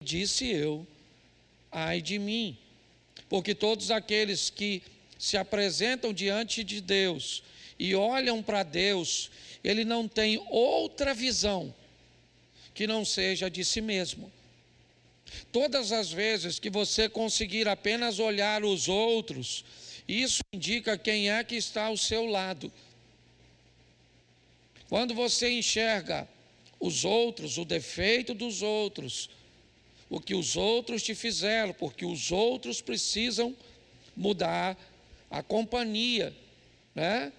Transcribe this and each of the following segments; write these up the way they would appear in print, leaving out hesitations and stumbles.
Disse eu, ai de mim, porque todos aqueles que se apresentam diante de Deus e olham para Deus, ele não tem outra visão que não seja de si mesmo. Todas as vezes que você conseguir apenas olhar os outros, isso indica quem é que está ao seu lado. Quando você enxerga os outros, o defeito dos outros, o que os outros te fizeram, porque os outros precisam mudar, a companhia, né,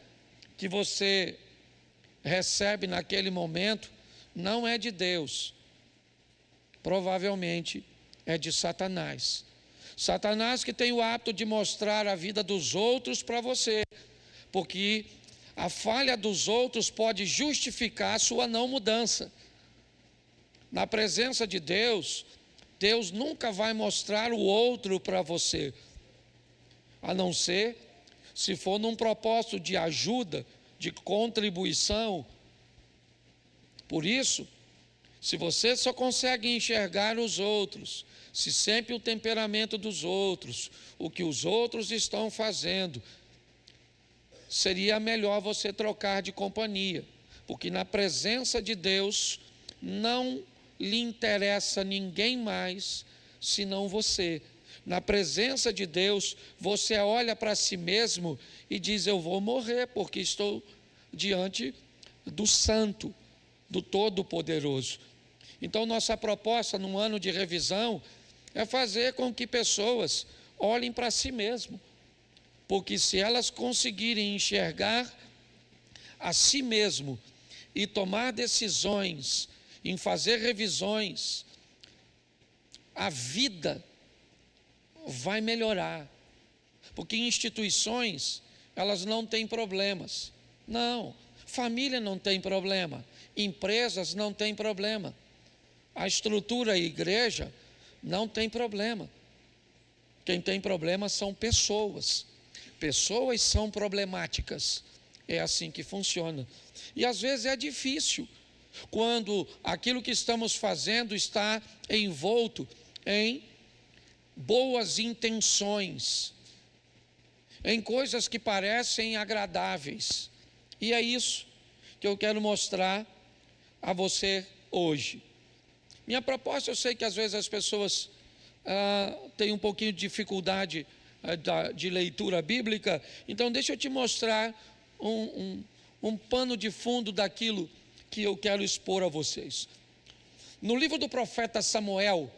que você recebe naquele momento não é de Deus, provavelmente é de Satanás. Satanás que tem o hábito de mostrar a vida dos outros para você, porque a falha dos outros pode justificar a sua não mudança. Na presença de Deus, Deus nunca vai mostrar o outro para você, a não ser se for num propósito de ajuda, de contribuição. Por isso, se você só consegue enxergar os outros, se sempre o temperamento dos outros, o que os outros estão fazendo, seria melhor você trocar de companhia, porque na presença de Deus não lhe interessa ninguém mais senão você. Na presença de Deus, você olha para si mesmo e diz: eu vou morrer porque estou diante do Santo, do Todo-Poderoso. Então, nossa proposta num ano de revisão é fazer com que pessoas olhem para si mesmo, porque se elas conseguirem enxergar a si mesmo e tomar decisões, em fazer revisões, a vida vai melhorar, porque instituições, elas não têm problemas, não, família não tem problema, empresas não têm problema, a estrutura, a igreja não tem problema. Quem tem problema são pessoas, pessoas são problemáticas, é assim que funciona, e às vezes é difícil, quando aquilo que estamos fazendo está envolto em boas intenções, em coisas que parecem agradáveis. E é isso que eu quero mostrar a você hoje. Minha proposta, eu sei que às vezes as pessoas têm um pouquinho de dificuldade de leitura bíblica, então deixa eu te mostrar um pano de fundo daquilo que eu quero expor a vocês. No livro do profeta Samuel,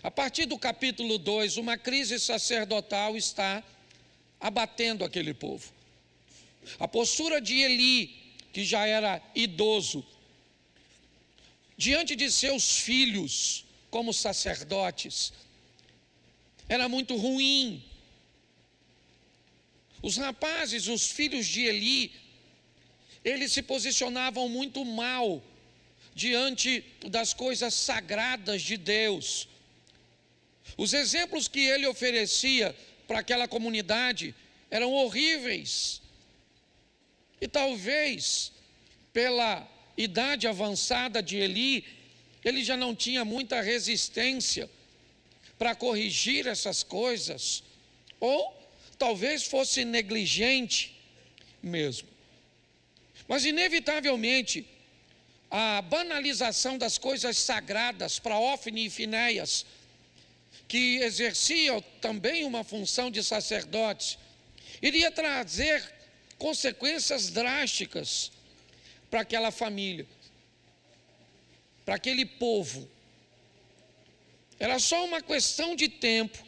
a partir do capítulo 2, uma crise sacerdotal está abatendo aquele povo. A postura de Eli, que já era idoso, diante de seus filhos como sacerdotes, era muito ruim. Os rapazes, os filhos de Eli, eles se posicionavam muito mal diante das coisas sagradas de Deus. Os exemplos que ele oferecia para aquela comunidade eram horríveis. E talvez, pela idade avançada de Eli, ele já não tinha muita resistência para corrigir essas coisas, ou talvez fosse negligente mesmo. Mas inevitavelmente, a banalização das coisas sagradas para Ofni e Finéias, que exerciam também uma função de sacerdotes, iria trazer consequências drásticas para aquela família, para aquele povo. Era só uma questão de tempo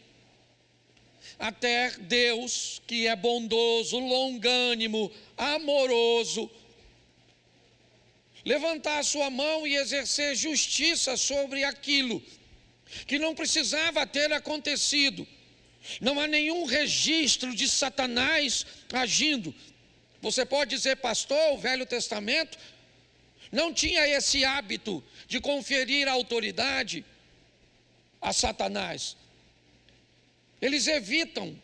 até Deus, que é bondoso, longânimo, amoroso, levantar a sua mão e exercer justiça sobre aquilo que não precisava ter acontecido. Não há nenhum registro de Satanás agindo. Você pode dizer, pastor, o Velho Testamento não tinha esse hábito de conferir autoridade a Satanás. Eles evitam,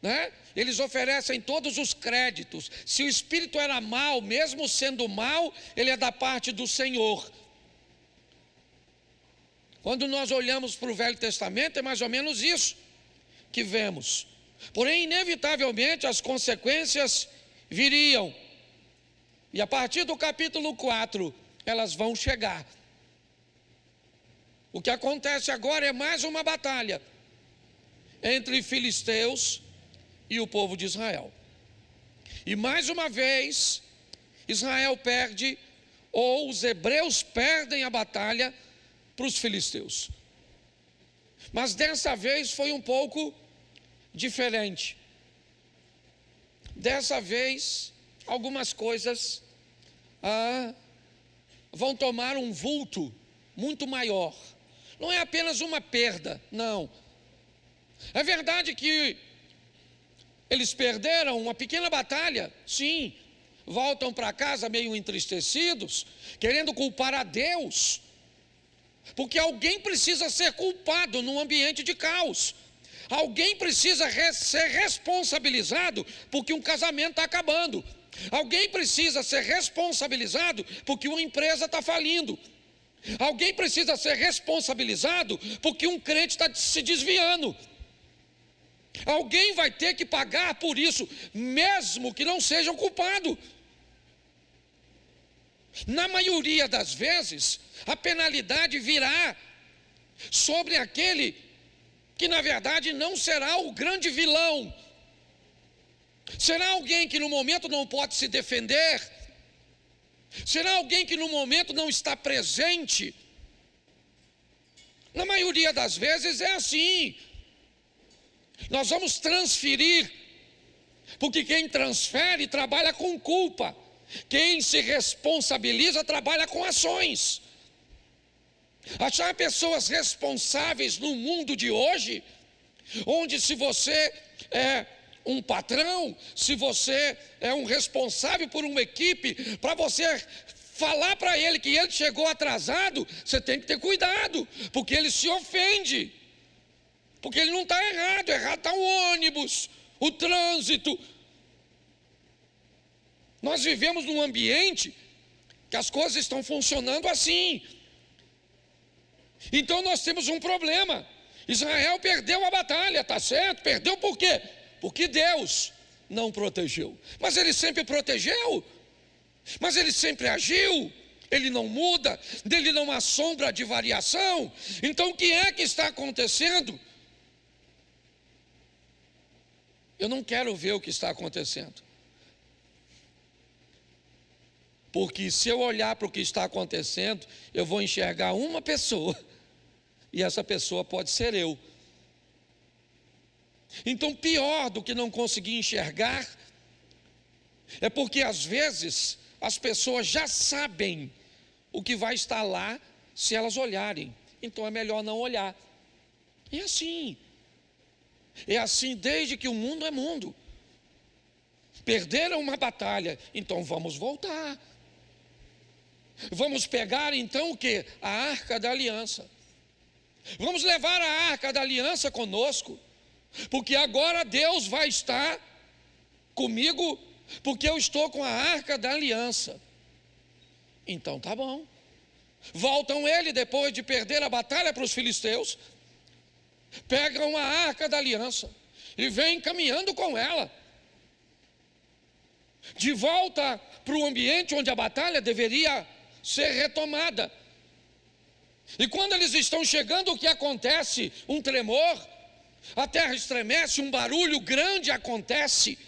né? Eles oferecem todos os créditos. Se o espírito era mau, mesmo sendo mau, ele é da parte do Senhor. Quando nós olhamos para o Velho Testamento, é mais ou menos isso que vemos. Porém, inevitavelmente, as consequências viriam. E a partir do capítulo 4, elas vão chegar. O que acontece agora é mais uma batalha entre filisteus e o povo de Israel. E mais uma vez, Israel perde, ou os hebreus perdem a batalha para os filisteus. Mas dessa vez foi um pouco diferente. Dessa vez, algumas coisas vão tomar um vulto muito maior. Não é apenas uma perda, não. É verdade que eles perderam uma pequena batalha, sim. Voltam para casa meio entristecidos, querendo culpar a Deus. Porque alguém precisa ser culpado num ambiente de caos. Alguém precisa ser responsabilizado porque um casamento está acabando. Alguém precisa ser responsabilizado porque uma empresa está falindo. Alguém precisa ser responsabilizado porque um crente está se desviando. Alguém vai ter que pagar por isso, mesmo que não seja o culpado. Na maioria das vezes, a penalidade virá sobre aquele que na verdade não será o grande vilão. Será alguém que no momento não pode se defender. Será alguém que no momento não está presente. Na maioria das vezes é assim. Nós vamos transferir, porque quem transfere trabalha com culpa. Quem se responsabiliza trabalha com ações. Achar pessoas responsáveis no mundo de hoje, onde se você é um patrão, se você é um responsável por uma equipe, para você falar para ele que ele chegou atrasado, você tem que ter cuidado, porque ele se ofende, porque ele não está errado está o ônibus, o trânsito. Nós vivemos num ambiente que as coisas estão funcionando assim. Então nós temos um problema. Israel perdeu a batalha, tá certo? Perdeu por quê? Porque Deus não protegeu. Mas ele sempre protegeu. Mas ele sempre agiu. Ele não muda, dele não há sombra de variação. Então o que é que está acontecendo? Eu não quero ver o que está acontecendo. Porque se eu olhar para o que está acontecendo, eu vou enxergar uma pessoa. E essa pessoa pode ser eu. Então, pior do que não conseguir enxergar, é porque às vezes as pessoas já sabem o que vai estar lá se elas olharem. Então é melhor não olhar. E assim. É assim desde que o mundo é mundo. Perderam uma batalha, então vamos voltar. Vamos pegar então o que? A Arca da Aliança. Vamos levar a Arca da Aliança conosco, porque agora Deus vai estar comigo, porque eu estou com a Arca da Aliança. Então tá bom. Voltam ele depois de perder a batalha para os filisteus, pegam a Arca da Aliança e vêm caminhando com ela de volta para o ambiente onde a batalha deveria ser retomada. E quando eles estão chegando, o que acontece? Um tremor, a terra estremece, um barulho grande acontece.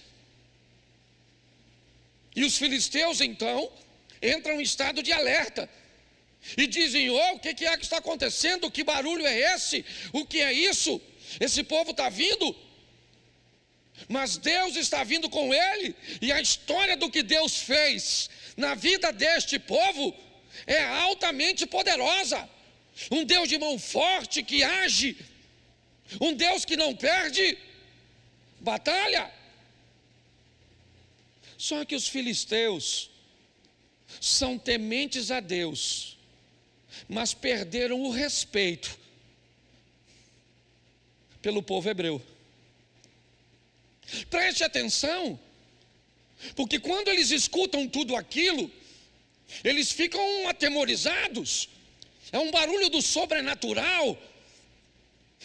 E os filisteus então entram em estado de alerta e dizem: o que é que está acontecendo? Que barulho é esse? O que é isso? Esse povo está vindo, mas Deus está vindo com ele. E a história do que Deus fez na vida deste povo é altamente poderosa. Um Deus de mão forte que age, um Deus que não perde batalha. Só que os filisteus são tementes a Deus, mas perderam o respeito pelo povo hebreu. Preste atenção, porque quando eles escutam tudo aquilo, eles ficam atemorizados. É um barulho do sobrenatural.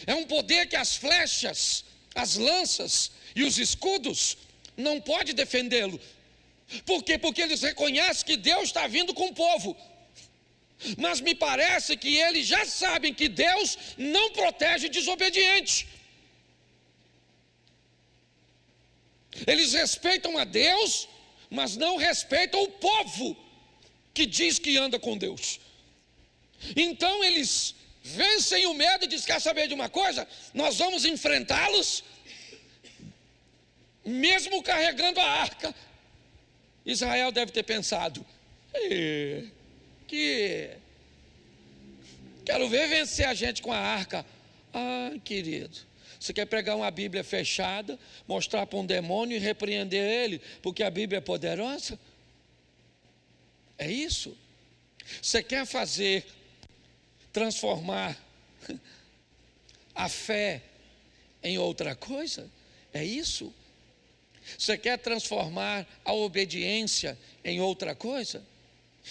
É um poder que as flechas, as lanças e os escudos não pode defendê-lo. Por quê? Porque eles reconhecem que Deus está vindo com o povo. Mas me parece que eles já sabem que Deus não protege desobediente. Eles respeitam a Deus, mas não respeitam o povo que diz que anda com Deus. Então eles vencem o medo e dizem: quer saber de uma coisa? Nós vamos enfrentá-los, mesmo carregando a arca. Israel deve ter pensado: quero ver vencer a gente com a arca. Ah, querido, você quer pregar uma Bíblia fechada, mostrar para um demônio e repreender ele, porque a Bíblia é poderosa? É isso? Você quer transformar a fé em outra coisa? É isso? Você quer transformar a obediência em outra coisa?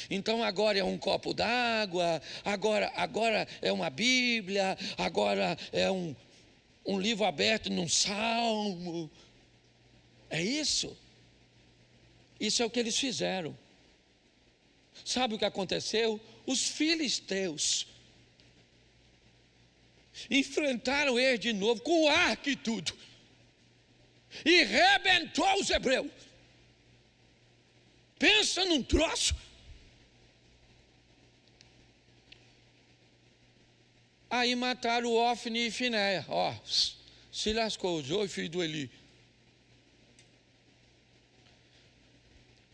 Então agora é um copo d'água, agora é uma Bíblia, agora é um livro aberto num salmo. É isso? Isso é o que eles fizeram. Sabe o que aconteceu? Os filisteus enfrentaram eles de novo, com o arco e tudo, e rebentou os hebreus. Pensa num troço. Aí mataram o Ofni e Finéia. Se lascou, o filho do Eli.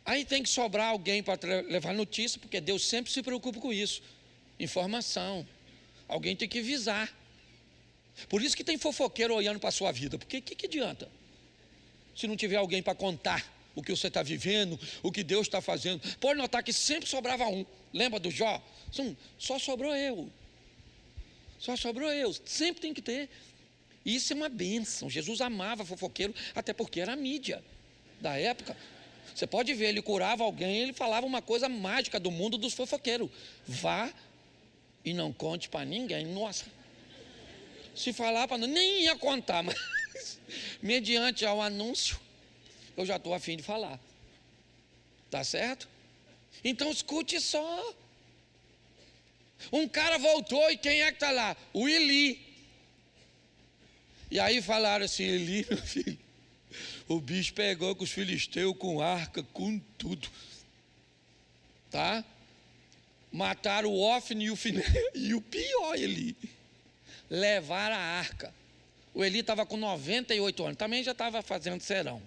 Aí tem que sobrar alguém para levar notícia, porque Deus sempre se preocupa com isso. Informação. Alguém tem que avisar. Por isso que tem fofoqueiro olhando para a sua vida. Porque o que adianta? Se não tiver alguém para contar o que você está vivendo, o que Deus está fazendo. Pode notar que sempre sobrava um. Lembra do Jó? Só sobrou eu. Só sobrou eu. Sempre tem que ter. Isso é uma bênção. Jesus amava fofoqueiro, até porque era a mídia da época. Você pode ver, ele curava alguém, ele falava uma coisa mágica do mundo dos fofoqueiros: vá e não conte para ninguém. Nossa, se falar para nem ia contar, mas mediante ao anúncio, eu já estou a fim de falar. Tá certo? Então escute só. Um cara voltou, e quem é que está lá? O Eli. E aí falaram assim: Eli, meu filho, o bicho pegou com os filisteus, com arca, com tudo. Tá? Mataram o Ofni e o Finéia. E o pior, Eli, levaram a arca. O Eli estava com 98 anos, também já estava fazendo serão.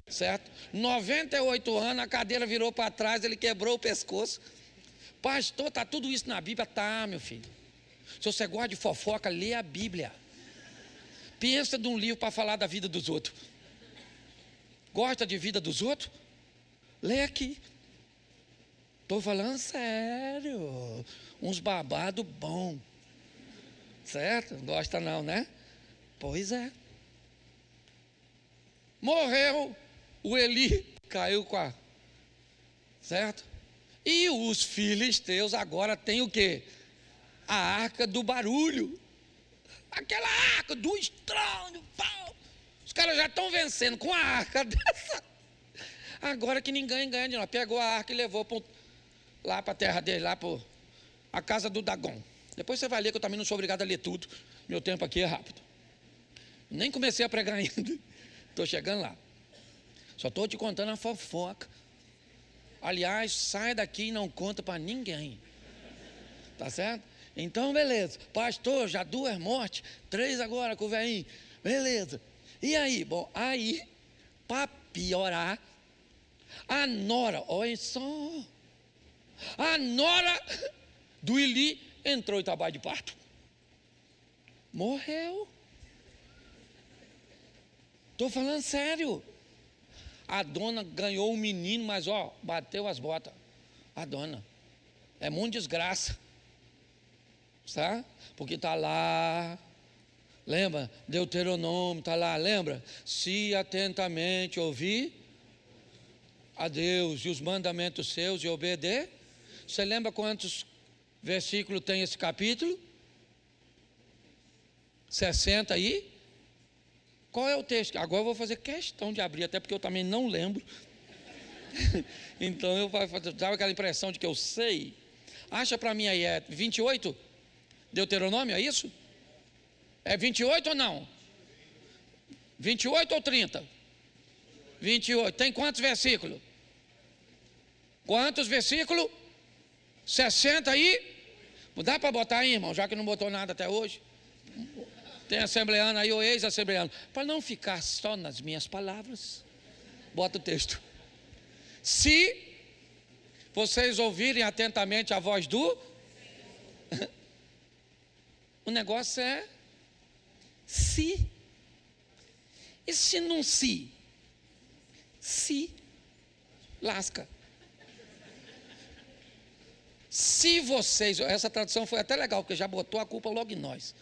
Certo? 98 anos, a cadeira virou para trás, ele quebrou o pescoço. Pastor, está tudo isso na Bíblia? Tá, meu filho. Se você gosta de fofoca, lê a Bíblia. Pensa de um livro para falar da vida dos outros. Gosta de vida dos outros? Lê aqui. Estou falando sério. Uns babados bom. Certo? Não gosta não, né? Pois é. Morreu o Eli, caiu com a... Certo? E os filisteus agora têm o quê? A arca do barulho. Aquela arca do estrondo. Os caras já estão vencendo com a arca dessa. Agora que ninguém ganha de nós. Pegou a arca e levou lá para a terra dele, lá para a casa do Dagon. Depois você vai ler, que eu também não sou obrigado a ler tudo. Meu tempo aqui é rápido. Nem comecei a pregar ainda. Estou chegando lá. Só estou te contando a fofoca. Aliás, sai daqui e não conta para ninguém. Tá certo? Então, beleza. Pastor, já 2 mortes, 3 agora com o velhinho. Beleza. E aí? Bom, aí, para piorar, a nora, olha só, a nora do Eli entrou em trabalho de parto. Morreu. Estou falando sério. A dona ganhou um menino, mas bateu as botas. A dona. É muito desgraça. Tá? Porque está lá. Lembra? Deuteronômio está lá, lembra? Se atentamente ouvir a Deus e os mandamentos seus e obedecer. Você lembra quantos versículo tem esse capítulo? 60 aí? Qual é o texto? Agora eu vou fazer questão de abrir, até porque eu também não lembro. Então eu vou dar aquela impressão de que eu sei. Acha para mim aí, é 28? Deuteronômio, é isso? É 28 ou não? 28 ou 30? 28. Tem quantos versículos? Quantos versículos? 60 aí? Dá para botar aí, irmão, já que não botou nada até hoje? Tem assembleano aí, ou ex-assembleano. Para não ficar só nas minhas palavras, bota o texto. Se vocês ouvirem atentamente a voz do... O negócio é se. E se não se? Se lasca. Se vocês... Essa tradução foi até legal, porque já botou a culpa logo em nós.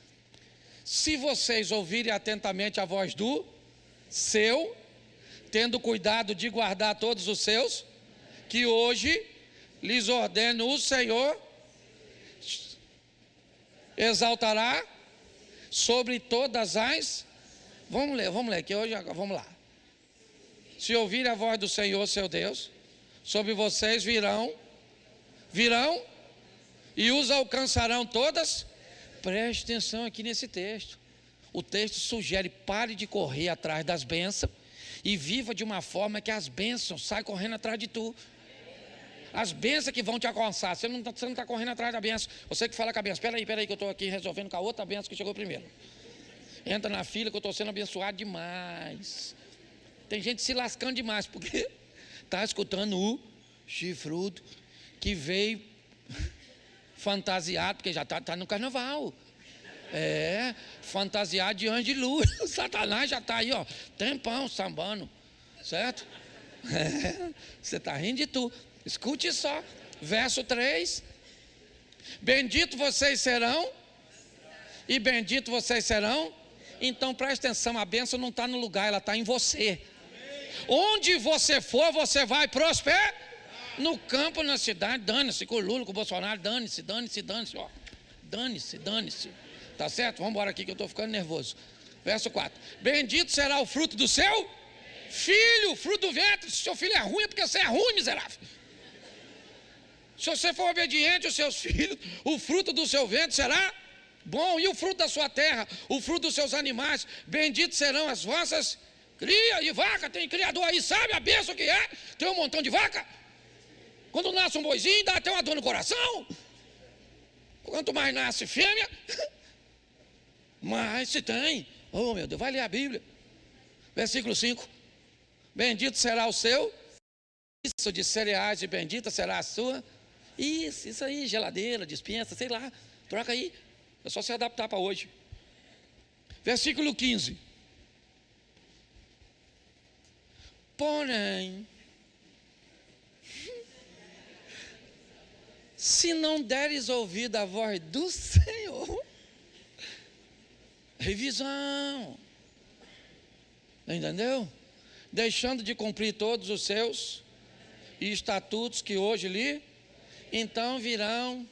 Se vocês ouvirem atentamente a voz do seu, tendo cuidado de guardar todos os seus, que hoje lhes ordeno o Senhor, exaltará sobre todas as... Vamos ler, que hoje, vamos lá. Se ouvirem a voz do Senhor, seu Deus, sobre vocês virão e os alcançarão todas. Preste atenção aqui nesse texto. O texto sugere: pare de correr atrás das bênçãos e viva de uma forma que as bênçãos saiam correndo atrás de tu. As bênçãos que vão te alcançar. Você não está correndo atrás da bênção. Você que fala com a bênção: espera aí que eu estou aqui resolvendo com a outra bênção que chegou primeiro. Entra na fila que eu estou sendo abençoado demais. Tem gente se lascando demais porque está escutando o chifrudo que veio fantasiado, porque já está no carnaval. Fantasiado de anjo de luz. O Satanás já está aí, ó, tempão sambando, certo? Você está rindo de tu. Escute só, verso 3: bendito vocês serão, e bendito vocês serão. Então preste atenção, a bênção não está no lugar, ela está em você. Onde você for, você vai prosperar. No campo, na cidade, dane-se, com o Lula, com o Bolsonaro, dane-se, ó. Dane-se. Tá certo? Vamos embora aqui que eu estou ficando nervoso. Verso 4: bendito será o fruto do seu filho, fruto do ventre. Se seu filho é ruim, é porque você é ruim, miserável. Se você for obediente aos seus filhos, o fruto do seu ventre será bom. E o fruto da sua terra, o fruto dos seus animais, benditos serão as vossas cria de vaca. Tem criador aí, sabe a bênção que é? Tem um montão de vaca. Quando nasce um boizinho, dá até uma dor no coração. Quanto mais nasce fêmea, mais se tem. Oh meu Deus, vai ler a Bíblia. Versículo 5: bendito será o seu isso de cereais, e bendita será a sua. Isso aí, geladeira, despensa, sei lá. Troca aí, é só se adaptar para hoje. Versículo 15: porém, se não deres ouvido à voz do Senhor, revisão, entendeu? Deixando de cumprir todos os seus estatutos que hoje lhe, então virão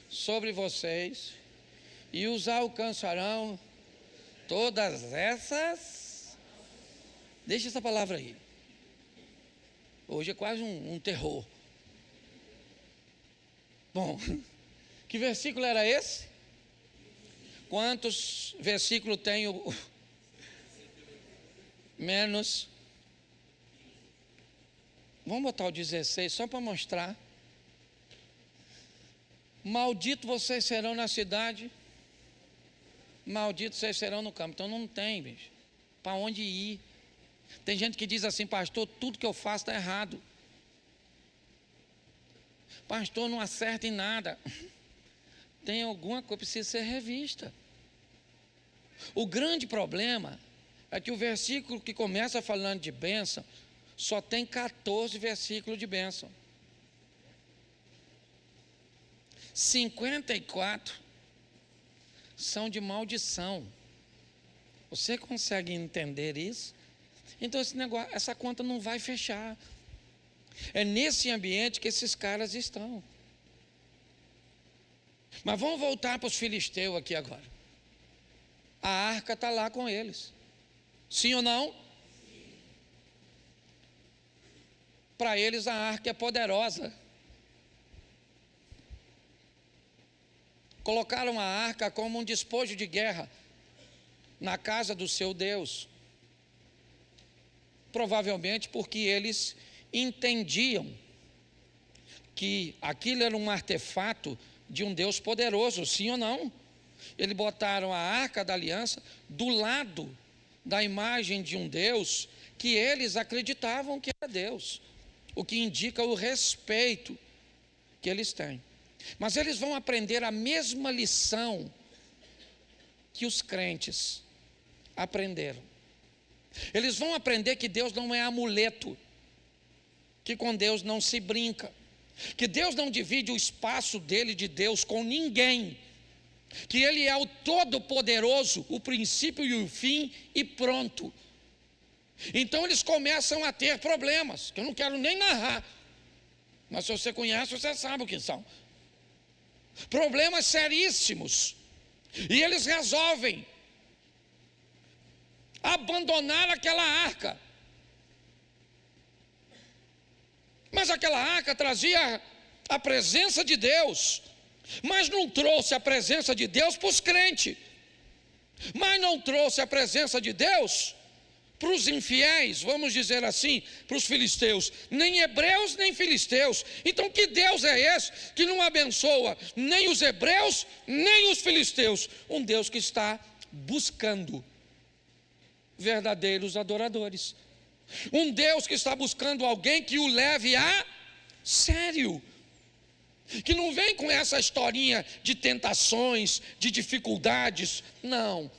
sobre vocês e os alcançarão todas essas. Deixa essa palavra aí. Hoje é quase um terror. Bom, que versículo era esse? Quantos versículos tem o menos? Vamos botar o 16 só para mostrar. Maldito vocês serão na cidade, maldito vocês serão no campo. Então não tem, bicho, para onde ir. Tem gente que diz assim: pastor, tudo que eu faço está errado. Pastor, não acerta em nada. Tem alguma coisa que precisa ser revista. O grande problema é que o versículo que começa falando de bênção só tem 14 versículos de bênção. 54 são de maldição. Você consegue entender isso? Então esse negócio, essa conta não vai fechar. É nesse ambiente que esses caras estão. Mas vamos voltar para os filisteus aqui agora. A arca está lá com eles. Sim ou não? Para eles a arca é poderosa. Colocaram a arca como um despojo de guerra na casa do seu Deus. Provavelmente porque eles entendiam que aquilo era um artefato de um Deus poderoso, sim ou não? Eles botaram a arca da aliança do lado da imagem de um Deus que eles acreditavam que era Deus, o que indica o respeito que eles têm. Mas eles vão aprender a mesma lição que os crentes aprenderam. Eles vão aprender que Deus não é amuleto, que com Deus não se brinca, que Deus não divide o espaço dele de Deus com ninguém, que Ele é o Todo-Poderoso, o princípio e o fim e pronto. Então eles começam a ter problemas, que eu não quero nem narrar, mas se você conhece, você sabe o que são. Problemas seríssimos. E eles resolvem abandonar aquela arca. Mas aquela arca trazia a presença de Deus, mas não trouxe a presença de Deus para os crentes, mas não trouxe a presença de Deus para os infiéis, vamos dizer assim, para os filisteus, nem hebreus nem filisteus. Então que Deus é esse que não abençoa nem os hebreus nem os filisteus? Um Deus que está buscando verdadeiros adoradores, um Deus que está buscando alguém que o leve a sério, que não vem com essa historinha de tentações, de dificuldades, não.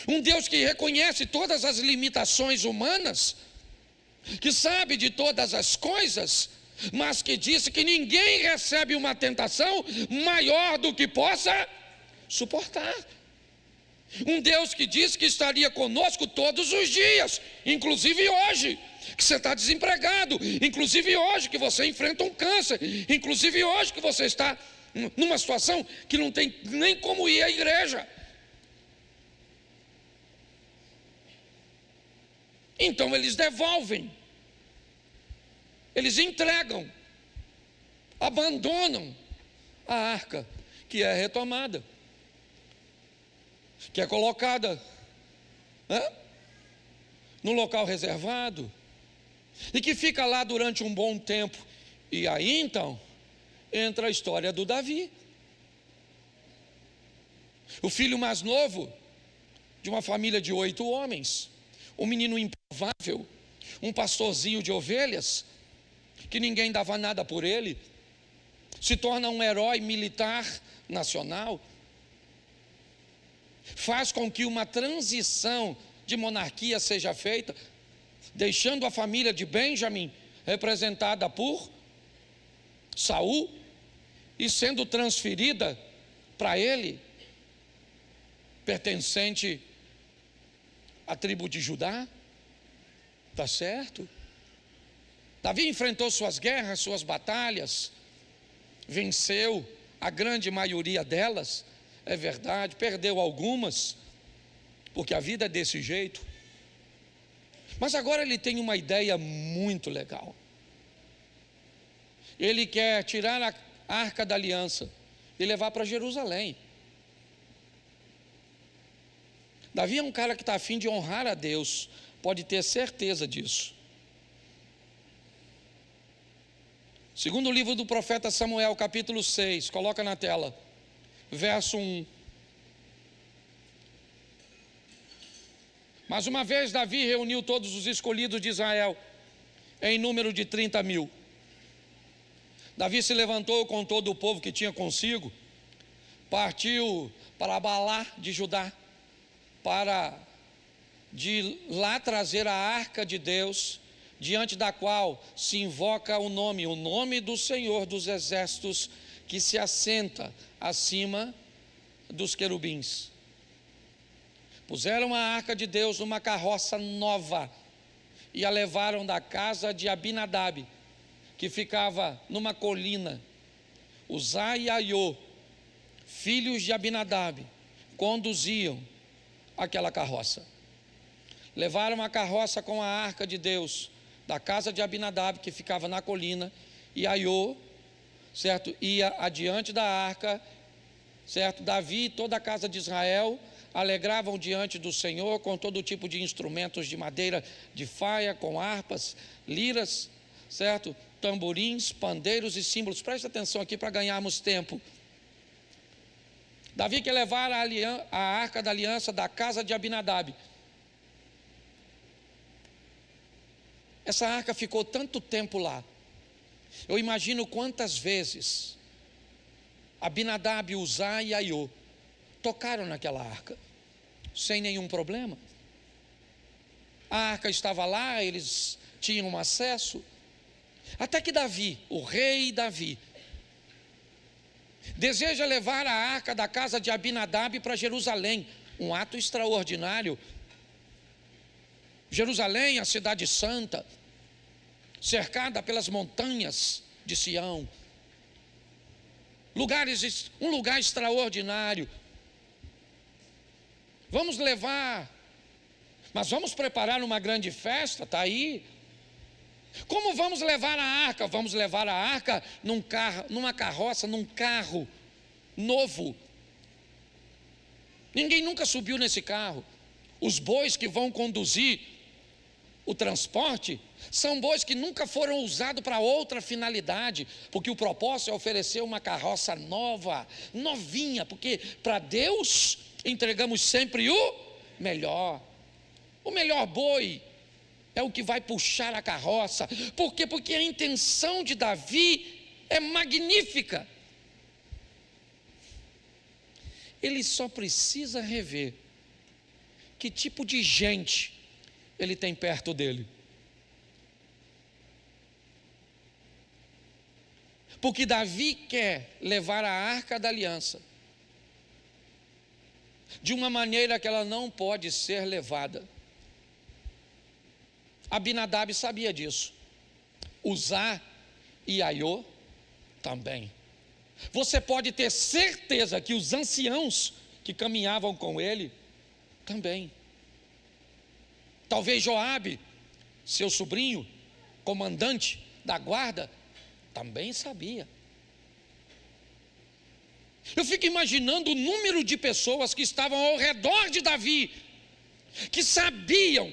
Um Deus que reconhece todas as limitações humanas, que sabe de todas as coisas, mas que disse que ninguém recebe uma tentação maior do que possa suportar. Um Deus que disse que estaria conosco todos os dias, inclusive hoje, que você está desempregado, inclusive hoje que você enfrenta um câncer, inclusive hoje que você está numa situação que não tem nem como ir à igreja. Então eles devolvem, eles entregam, abandonam a arca, que é retomada, que é colocada no local reservado, e que fica lá durante um bom tempo. E aí então entra a história do Davi, o filho mais novo de uma família de 8 homens, um menino improvável, um pastorzinho de ovelhas, que ninguém dava nada por ele, se torna um herói militar nacional, faz com que uma transição de monarquia seja feita, deixando a família de Benjamim representada por Saul e sendo transferida para ele, pertencente à tribo de Judá. Está certo? Davi enfrentou suas guerras, suas batalhas, venceu a grande maioria delas, é verdade, perdeu algumas, porque a vida é desse jeito. Mas agora ele tem uma ideia muito legal. Ele quer tirar a arca da aliança e levar para Jerusalém. Davi é um cara que está a fim de honrar a Deus, pode ter certeza disso. Segundo o livro do profeta Samuel, capítulo 6, coloca na tela, verso 1. Mas uma vez Davi reuniu todos os escolhidos de Israel, em número de 30.000. Davi se levantou com todo o povo que tinha consigo, partiu para Baalá de Judá, para de lá trazer a arca de Deus, diante da qual se invoca o nome do Senhor dos Exércitos, que se assenta acima dos querubins. Puseram a arca de Deus numa carroça nova e a levaram da casa de Abinadab, que ficava numa colina, Uzá e Aiô, filhos de Abinadab, conduziam aquela carroça. Levaram a carroça com a arca de Deus da casa de Abinadab, que ficava na colina, e Aiô, certo, ia adiante da arca, certo. Davi e toda a casa de Israel alegravam diante do Senhor com todo tipo de instrumentos de madeira de faia, com harpas, liras, certo, tamborins, pandeiros e símbolos. Preste atenção aqui para ganharmos tempo. Davi quer levar a arca da aliança da casa de Abinadab. Essa arca ficou tanto tempo lá. Eu imagino quantas vezes Abinadab, Uzá e Aiô tocaram naquela arca, sem nenhum problema. A arca estava lá, eles tinham acesso. Até que Davi, o rei Davi, deseja levar a arca da casa de Abinadab para Jerusalém, um ato extraordinário. Jerusalém, a cidade santa, cercada pelas montanhas de Sião, um lugar extraordinário. Vamos levar, mas vamos preparar uma grande festa, está aí. Como vamos levar a arca? Vamos levar a arca numa carroça, num carro novo. Ninguém nunca subiu nesse carro. Os bois que vão conduzir o transporte são bois que nunca foram usados para outra finalidade, porque o propósito é oferecer uma carroça nova, novinha, porque para Deus entregamos sempre o melhor. O melhor boi é o que vai puxar a carroça. Por quê? Porque a intenção de Davi é magnífica. Ele só precisa rever que tipo de gente ele tem perto dele. Porque Davi quer levar a arca da aliança de uma maneira que ela não pode ser levada. Abinadab sabia disso. Uzá e Aiô também. Você pode ter certeza que os anciãos que caminhavam com ele também. Talvez Joabe, seu sobrinho, comandante da guarda, também sabia. Eu fico imaginando o número de pessoas que estavam ao redor de Davi, que sabiam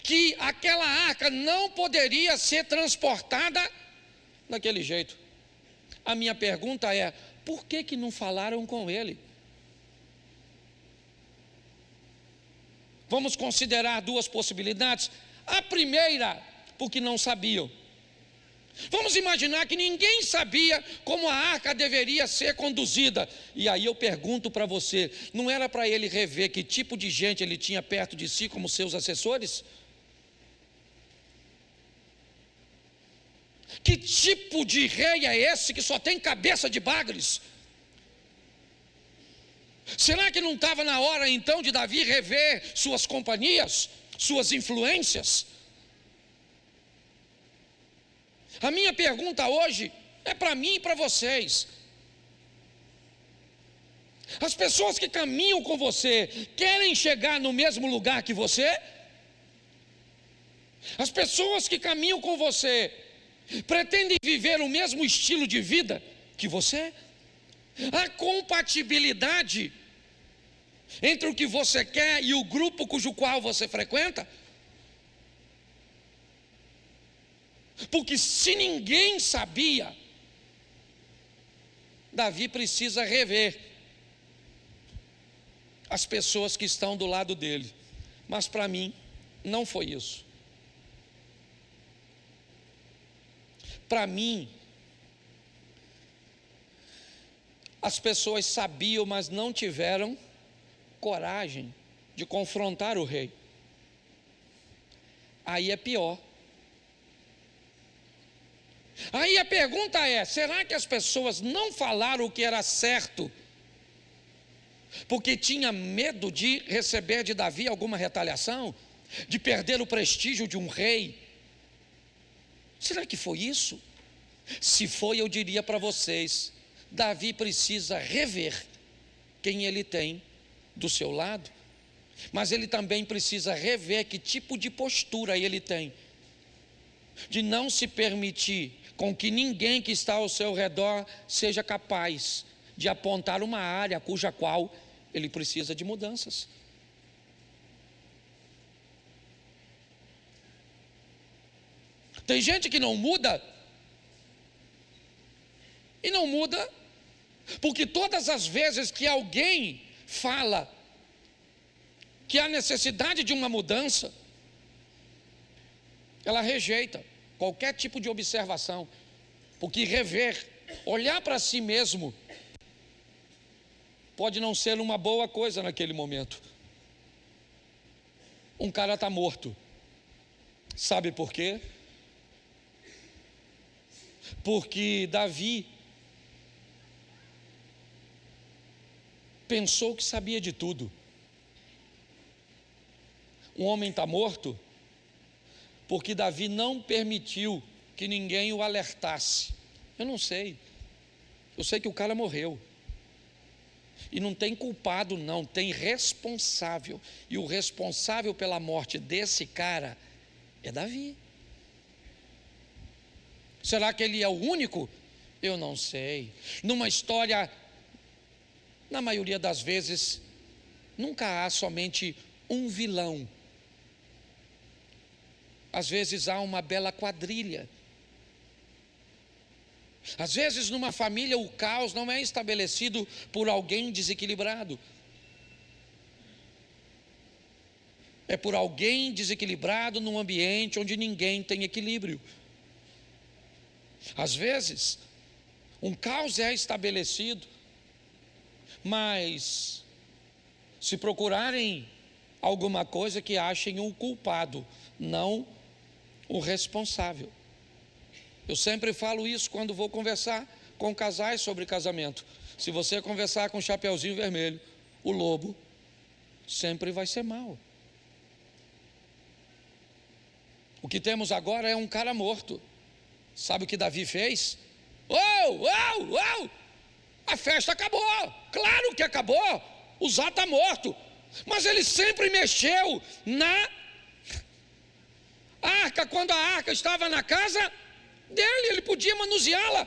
que aquela arca não poderia ser transportada daquele jeito. A minha pergunta é: por que não falaram com ele? Vamos considerar duas possibilidades. A primeira, porque não sabiam. Vamos imaginar que ninguém sabia como a arca deveria ser conduzida. E aí eu pergunto para você: não era para ele rever que tipo de gente ele tinha perto de si como seus assessores? Que tipo de rei é esse que só tem cabeça de bagres? Será que não estava na hora então de Davi rever suas companhias, suas influências? A minha pergunta hoje é para mim e para vocês. As pessoas que caminham com você querem chegar no mesmo lugar que você? As pessoas que caminham com você pretendem viver o mesmo estilo de vida que você? A compatibilidade entre o que você quer e o grupo cujo qual você frequenta? Porque se ninguém sabia, Davi precisa rever as pessoas que estão do lado dele. Mas para mim, não foi isso. Para mim, as pessoas sabiam, mas não tiveram coragem de confrontar o rei. Aí é pior. Aí a pergunta é: será que as pessoas não falaram o que era certo porque tinha medo de receber de Davi alguma retaliação, de perder o prestígio de um rei? Será que foi isso? Se foi, eu diria para vocês, Davi precisa rever quem ele tem do seu lado, mas ele também precisa rever que tipo de postura ele tem, de não se permitir com que ninguém que está ao seu redor seja capaz de apontar uma área cuja qual ele precisa de mudanças. Tem gente que não muda, e não muda, porque todas as vezes que alguém fala que há necessidade de uma mudança, ela rejeita qualquer tipo de observação, porque rever, olhar para si mesmo, pode não ser uma boa coisa naquele momento. Um cara está morto, sabe por quê? Porque Davi pensou que sabia de tudo. Um homem está morto porque Davi não permitiu que ninguém o alertasse. Eu não sei. Eu sei que o cara morreu. E não tem culpado não, tem responsável. E o responsável pela morte desse cara é Davi. Será que ele é o único? Eu não sei. Numa história, na maioria das vezes, nunca há somente um vilão. Às vezes há uma bela quadrilha. Às vezes numa família o caos não é estabelecido por alguém desequilibrado. É por alguém desequilibrado num ambiente onde ninguém tem equilíbrio. Às vezes, um caos é estabelecido, mas se procurarem alguma coisa que achem o culpado, não o responsável. Eu sempre falo isso quando vou conversar com casais sobre casamento. Se você conversar com o Chapeuzinho Vermelho, o lobo sempre vai ser mau. O que temos agora é um cara morto. Sabe o que Davi fez? A festa acabou. Claro que acabou. O Zá está morto. Mas ele sempre mexeu na arca. Quando a arca estava na casa dele, ele podia manuseá-la.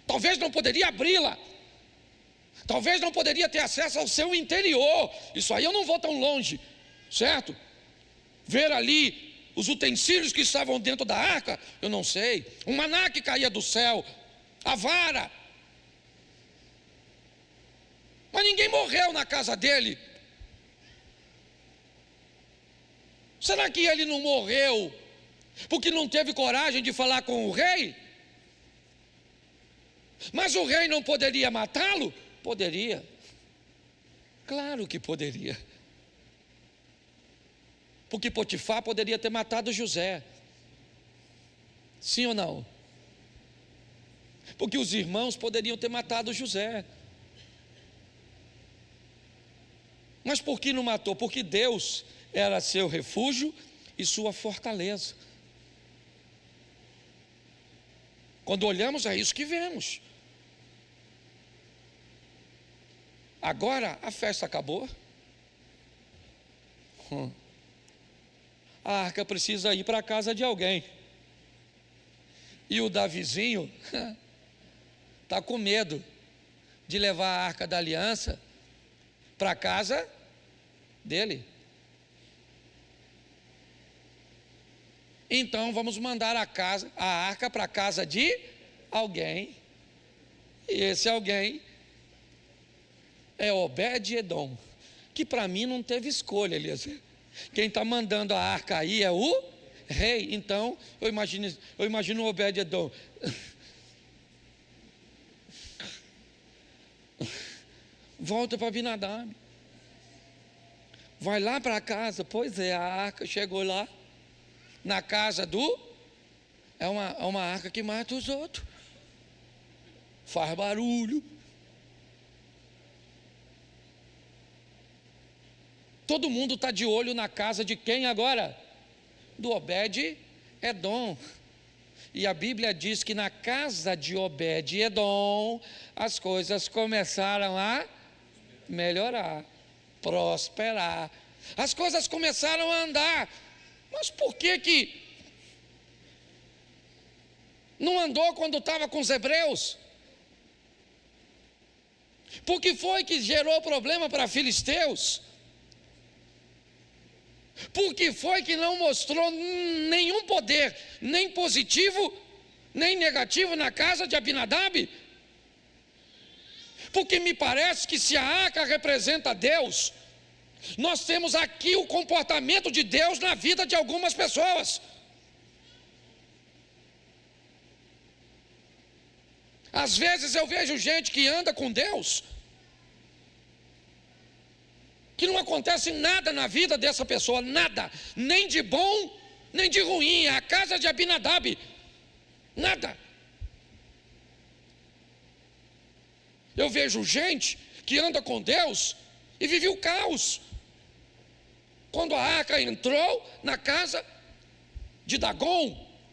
Talvez não poderia abri-la. Talvez não poderia ter acesso ao seu interior. Isso aí eu não vou tão longe, certo? Ver ali os utensílios que estavam dentro da arca, eu não sei. Um maná que caía do céu, a vara. Mas ninguém morreu na casa dele. Será que ele não morreu porque não teve coragem de falar com o rei? Mas o rei não poderia matá-lo? Poderia. Claro que poderia. Porque Potifar poderia ter matado José. Sim ou não? Porque os irmãos poderiam ter matado José. Mas por que não matou? Porque Deus era seu refúgio e sua fortaleza. Quando olhamos, é isso que vemos. Agora a festa acabou. A arca precisa ir para a casa de alguém. E o Davizinho está com medo de levar a arca da aliança para a casa dele. Então vamos mandar a arca para a casa de alguém. E esse alguém é Obed-Edom, que para mim não teve escolha, Eliezer. Quem está mandando a arca aí é o rei. Então eu imagino o Obed-Edom. Volta para Abinadab. Vai lá para casa. Pois é, a arca chegou lá. Na casa do... É uma arca que mata os outros. Faz barulho. Todo mundo está de olho na casa de quem agora? Do Obed-Edom. E a Bíblia diz que na casa de Obed-Edom, as coisas começaram a melhorar, prosperar. As coisas começaram a andar. Mas por que não andou quando estava com os hebreus? Por que foi que gerou problema para filisteus? Por que foi que não mostrou nenhum poder, nem positivo, nem negativo na casa de Abinadab? Porque me parece que se a arca representa Deus, nós temos aqui o comportamento de Deus na vida de algumas pessoas. Às vezes eu vejo gente que anda com Deus, que não acontece nada na vida dessa pessoa, nada, nem de bom, nem de ruim. É a casa de Abinadab, nada. Eu vejo gente que anda com Deus e vive o caos. Quando a arca entrou na casa de Dagon,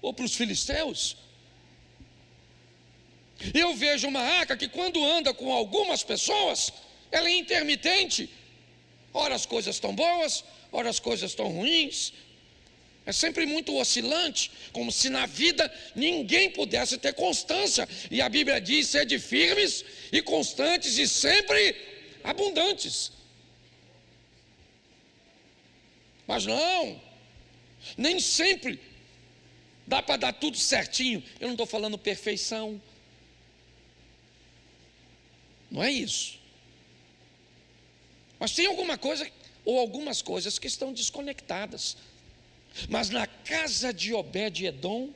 ou para os filisteus, eu vejo uma arca que quando anda com algumas pessoas, ela é intermitente. Ora as coisas estão boas, ora as coisas estão ruins. É sempre muito oscilante, como se na vida ninguém pudesse ter constância. E a Bíblia diz: sede firmes e constantes e sempre abundantes. Mas não, nem sempre dá para dar tudo certinho. Eu não estou falando perfeição, não é isso. Mas tem alguma coisa, ou algumas coisas que estão desconectadas. Mas na casa de Obed-Edom,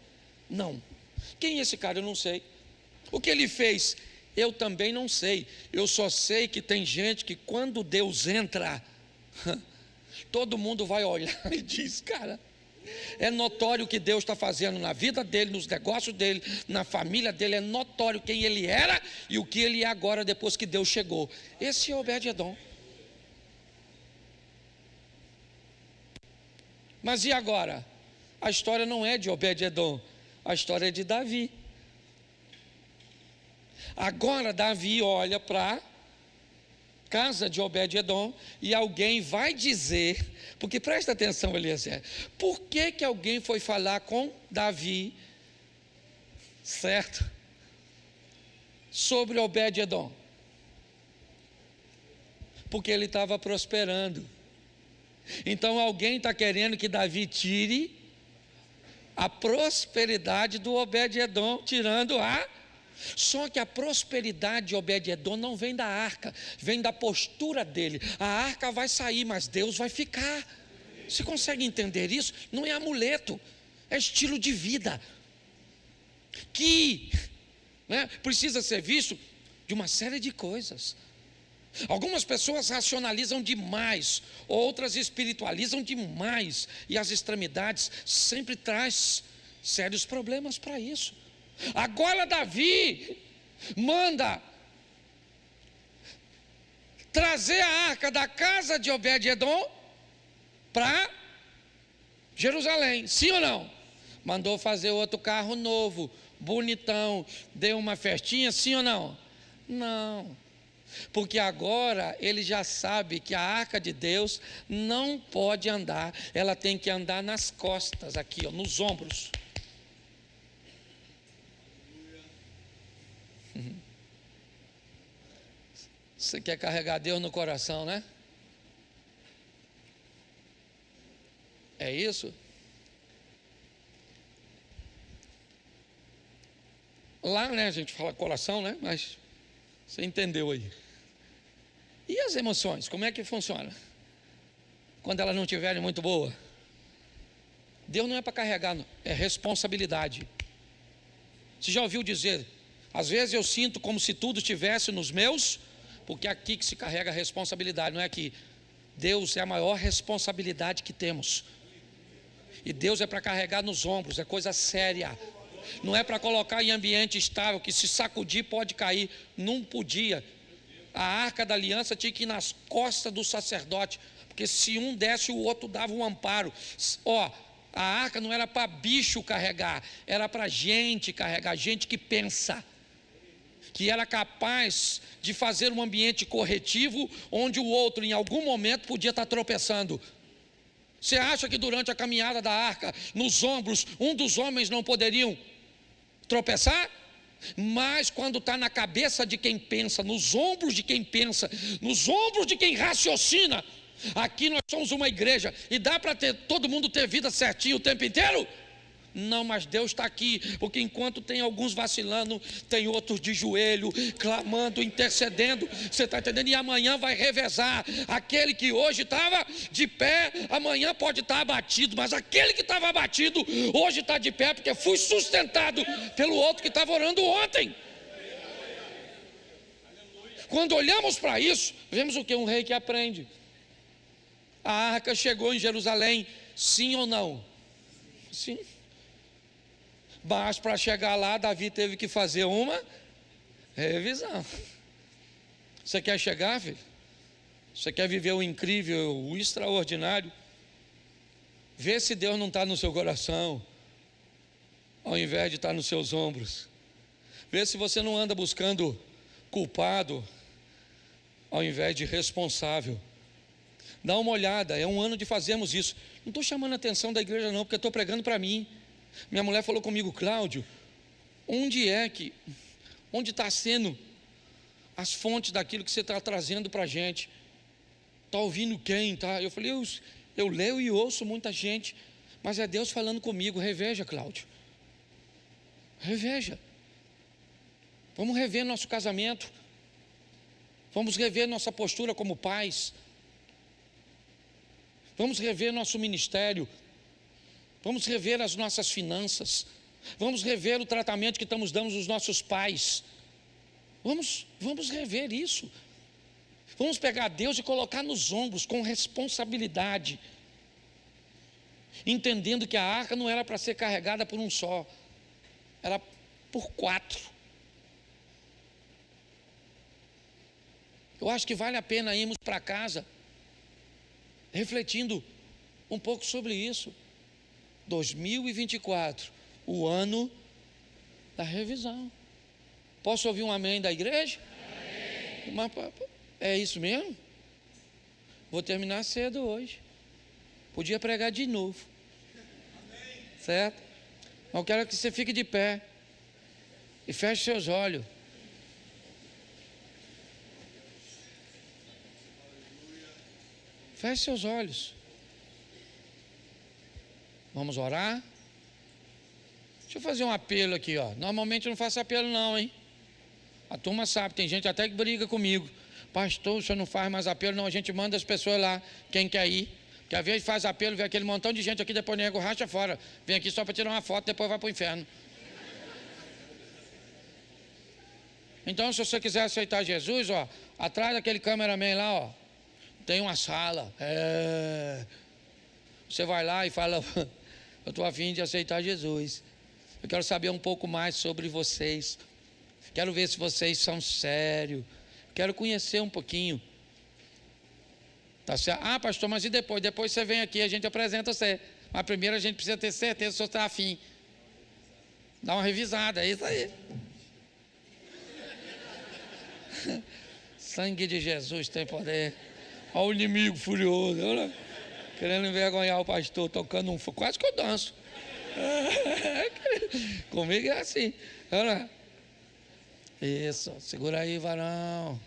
não. Quem é esse cara? Eu não sei. O que ele fez? Eu também não sei. Eu só sei que tem gente que quando Deus entra, todo mundo vai olhar e diz: cara, é notório o que Deus está fazendo na vida dele, nos negócios dele, na família dele. É notório quem ele era e o que ele é agora depois que Deus chegou. Esse é Obed-Edom. Mas e agora? A história não é de Obed-Edom, a história é de Davi. Agora Davi olha para a casa de Obed-Edom e alguém vai dizer, porque presta atenção, Eliezer, por que alguém foi falar com Davi, certo? Sobre Obed-Edom? Porque ele estava prosperando. Então alguém está querendo que Davi tire a prosperidade do Obed-Edom, tirando a... Só que a prosperidade de Obed-Edom não vem da arca, vem da postura dele. A arca vai sair, mas Deus vai ficar. Você consegue entender isso? Não é amuleto, é estilo de vida, que precisa ser visto de uma série de coisas. Algumas pessoas racionalizam demais, outras espiritualizam demais, e as extremidades sempre traz sérios problemas para isso. Agora Davi manda trazer a arca da casa de Obed-Edom para Jerusalém, sim ou não? Mandou fazer outro carro novo, bonitão, deu uma festinha, sim ou não? Não. Porque agora ele já sabe que a arca de Deus não pode andar, ela tem que andar nas costas, aqui, ó, nos ombros. Você quer carregar Deus no coração, né? É isso? Lá, a gente fala coração, mas você entendeu aí. E as emoções, como é que funciona? Quando elas não estiverem muito boas? Deus não é para carregar, é responsabilidade. Você já ouviu dizer, às vezes eu sinto como se tudo estivesse nos meus, porque é aqui que se carrega a responsabilidade, não é aqui. Deus é a maior responsabilidade que temos. E Deus é para carregar nos ombros, é coisa séria. Não é para colocar em ambiente estável, que se sacudir pode cair. Não podia. A arca da aliança tinha que ir nas costas do sacerdote, porque se um desse, o outro dava um amparo. A arca não era para bicho carregar, era para gente carregar, gente que pensa, que era capaz de fazer um ambiente corretivo, onde o outro em algum momento podia estar tropeçando. Você acha que durante a caminhada da arca, nos ombros, um dos homens não poderiam tropeçar? Mas quando está na cabeça de quem pensa, nos ombros de quem pensa, nos ombros de quem raciocina, aqui nós somos uma igreja, e dá para todo mundo ter vida certinho o tempo inteiro? Não, mas Deus está aqui, porque enquanto tem alguns vacilando, tem outros de joelho, clamando, intercedendo, você está entendendo? E amanhã vai revezar, aquele que hoje estava de pé, amanhã pode estar abatido, mas aquele que estava abatido, hoje está de pé, porque fui sustentado pelo outro que estava orando ontem. Quando olhamos para isso, vemos o que? Um rei que aprende. A arca chegou em Jerusalém, sim ou não? Sim. Mas para chegar lá, Davi teve que fazer uma revisão. Você quer chegar, filho? Você quer viver o incrível, o extraordinário? Vê se Deus não está no seu coração, ao invés de estar nos seus ombros. Vê se você não anda buscando culpado, ao invés de responsável. Dá uma olhada, é um ano de fazermos isso. Não estou chamando a atenção da igreja não, porque estou pregando para mim. Minha mulher falou comigo: Cláudio, onde está sendo as fontes daquilo que você está trazendo para a gente? Está ouvindo quem? Tá? Eu falei, eu leio e ouço muita gente, mas é Deus falando comigo. Reveja, Cláudio, reveja. Vamos rever nosso casamento, vamos rever nossa postura como pais, vamos rever nosso ministério, vamos rever as nossas finanças, vamos rever o tratamento que estamos dando aos nossos pais. Vamos rever isso. Vamos pegar Deus e colocar nos ombros com responsabilidade, entendendo que a arca não era para ser carregada por um só, era por 4. Eu acho que vale a pena irmos para casa refletindo um pouco sobre isso. 2024, o ano da revisão. Posso ouvir um amém da igreja? Amém. Mas, é isso mesmo? Vou terminar cedo hoje. Podia pregar de novo. Amém. Certo? Mas eu quero que você fique de pé e feche seus olhos. Feche seus olhos. Vamos orar? Deixa eu fazer um apelo aqui, ó. Normalmente eu não faço apelo não, hein? A turma sabe, tem gente até que briga comigo. Pastor, o senhor não faz mais apelo? Não, a gente manda as pessoas lá, quem quer ir. Porque às vezes faz apelo, vê aquele montão de gente aqui, depois o nego racha fora. Vem aqui só para tirar uma foto, depois vai para o inferno. Então, se você quiser aceitar Jesus, ó, atrás daquele cameraman lá, ó, tem uma sala. Você vai lá e fala: eu estou a fim de aceitar Jesus. Eu quero saber um pouco mais sobre vocês. Quero ver se vocês são sérios. Quero conhecer um pouquinho. Tá certo? Ah, pastor, mas e depois? Depois você vem aqui, a gente apresenta você. Mas primeiro a gente precisa ter certeza se você está afim. Dá uma revisada, é isso aí. Sangue de Jesus tem poder. Olha o inimigo furioso, olha, querendo envergonhar o pastor, tocando quase que eu danço. Comigo é assim, olha. Isso, segura aí, varão.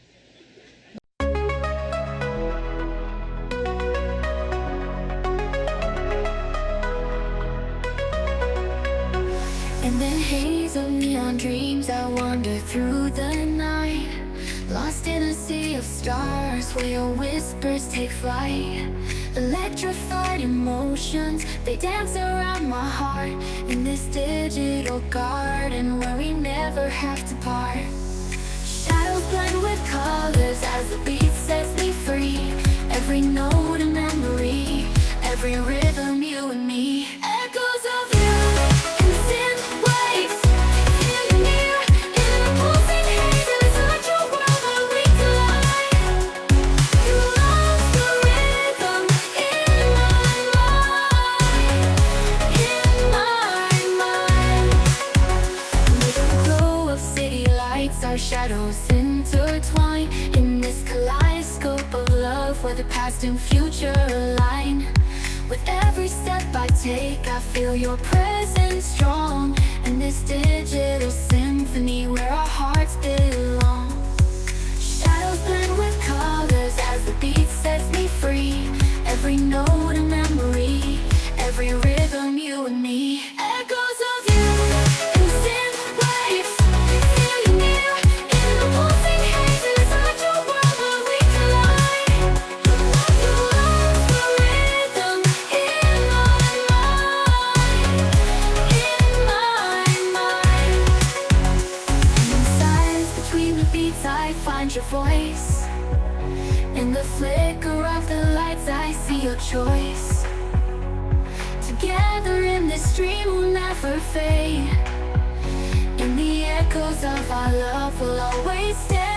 In the haze of neon dreams, I wander through the night, lost in a sea of stars where your whispers take flight. Electrified emotions, they dance around my heart, in this digital garden where we never have to part. Shadows blend with colors as the beat sets me free. Every note a memory, every rhythm you and me. Echoes of you in synth waves, feel you near in the pulsing haze. It's such a world where we collide. You lost the rhythm in my mind. this kaleidoscope of love where the past and future align. With every step I take, I feel your presence strong, and this digital symphony where our hearts belong. Shadows blend with colors as the beat sets me free. Every note a memory, every rhythm you and me. Echoes of you in synth waves, feel you near in the pulsing haze. Inside your world where we collide. You love the rhythm in my mind. And in silence between the beats I find your voice. In the flicker of the lights I see your choice. Together in this dream we'll never fade. In the echoes of our love we'll always stay.